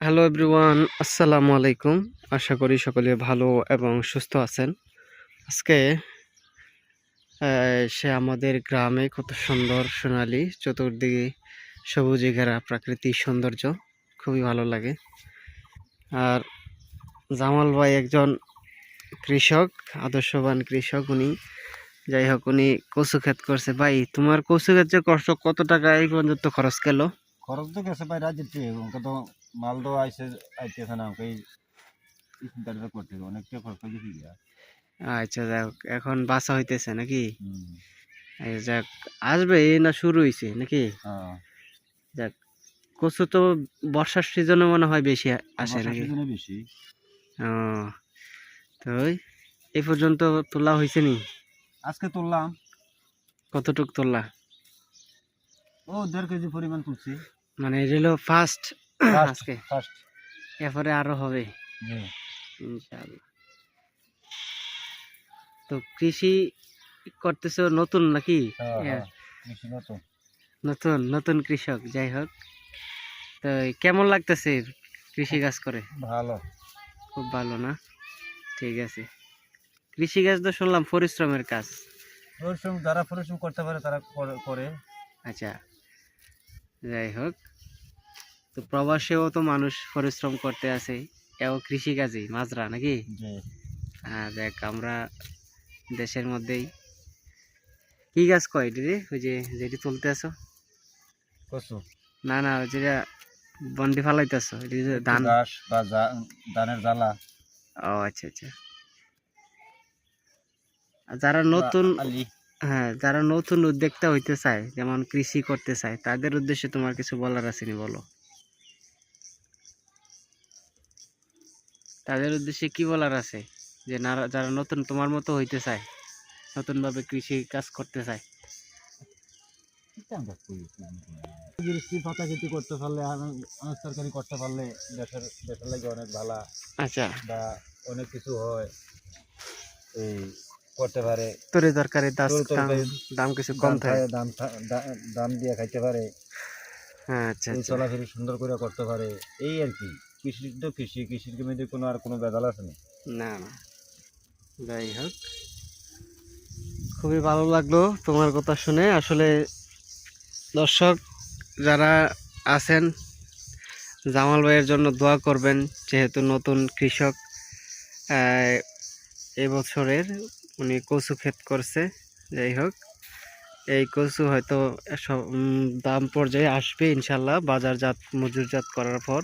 Hello everyone, আসসালামু আলাইকুম। আশা করি সকলে ভালো এবং সুস্থ আছেন। আজকে সে আমাদের গ্রামে কত সুন্দর সোনালী চতুর্দিকে সবুজে ঘেরা প্রাকৃতিক সৌন্দর্য খুবই ভালো লাগে। আর জামাল ভাই একজন কৃষক, আদর্শবান কৃষক। উনি যাই হোক, উনি কচু ক্ষেত করছে। ভাই, তোমার কচু ক্ষেত যে কষ্ট, কত টাকা এই পর্যন্ত খরচ গেল? খরচ তো গেছে ভাই রাজ্যে ওকে তো মালদো আইতেছে না ওকে চিন্তাটা করতে হবে অনেকটা খরচ হয়ে গেছে গিয়া। আচ্ছা, যাই হোক, এখন বাসা হইতেছে নাকি? হুম। এই যাক, আসবে এই না শুরু হয়েছে নাকি? হ্যাঁ, যাক, কচু তো বর্ষার সিজনে মনে হয় বেশি আসে বর্ষার নাকি? সিজনে বেশি। ও, তো এই পর্যন্ত তোলা হয়েছে নি? আজকে তুললাম কতটুক তোলা? 1.5 কেজি পরিমাণ তুলছি। মানে এটা হলো ফার্স্ট ফার্স্ট আজকে? ফার্স্ট এরপরে আরো হবে জি। ইনশাআল্লাহ। তো কৃষি করতেছো নতুন নাকি? হ্যাঁ ইয়া, হ্যাঁ, কৃষি নতুন। নতুন নতুন কৃষক। যাই হোক, তো কেমন লাগতেছে কৃষি কাজ করে? ভালো। খুব ভালো না? ঠিক আছে। কৃষি কাজ তো শুনলাম পরিশ্রমের কাজ। যারা পরিশ্রম করতে পারে তারা করে। আচ্ছা, যাই হোক, তো প্রবাসেও তো মানুষ পরিশ্রম করতে আছে, এও কৃষিকাজই মাজরা নাকি? জি। দেখ, আমরা দেশের মধ্যেই কি গাছ কয় এটি রে, ওই যে যেটি তুলতে আছো? কচু না না, ওই যেটা বন্ডি ফালাইতেছো, এটি যে একটু ধান? ঘাস বা ধানের জ্বালা ও আচ্ছা আচ্ছা। আর যারা বা নতুন, আলি। হ্যাঁ, যারা নতুন উদ্যোক্তা হইতে চায়, যেমন কৃষি করতে চায়, তাদের উদ্দেশ্যে তোমার কিছু বলার আছে নি, বলো। তাদের উদ্দেশ্যে কি বলার আছে, যে যারা নতুন তোমার মতো হইতে চায়, নতুন ভাবে কৃষি কাজ করতে চায়? পাতা খেতি করতে পারলে অনেক তরকারি করতে পারলে দেশের লাগে অনেক ভালো আচ্ছা, বা অনেক কিছু হয়। এই করতে পারে তরি তরকারি তরকারি দাম কিছু কম থাকে। দাম দিয়ে খাইতে পারে। হ্যাঁ, আচ্ছা এই আচ্ছা। চলাফেরা সুন্দর করে করতে পারে। এই আর কি। কৃষি তো কৃষির মধ্যে কোনো ভেজাল আছে না। না না, যাই হোক, খুবই ভালো লাগলো তোমার কথা শুনে। আসলে দর্শক যারা আছেন, জামাল ভাইয়ের জন্য দোয়া করবেন, যেহেতু নতুন কৃষক। আহ, এবছরের উনি কচু ক্ষেত করছে। যাই হোক, এই কচু হয়তো দাম পর্যায়ে আসবে ইনশাল্লাহ, বাজারজাত মজুরজাত করার পর।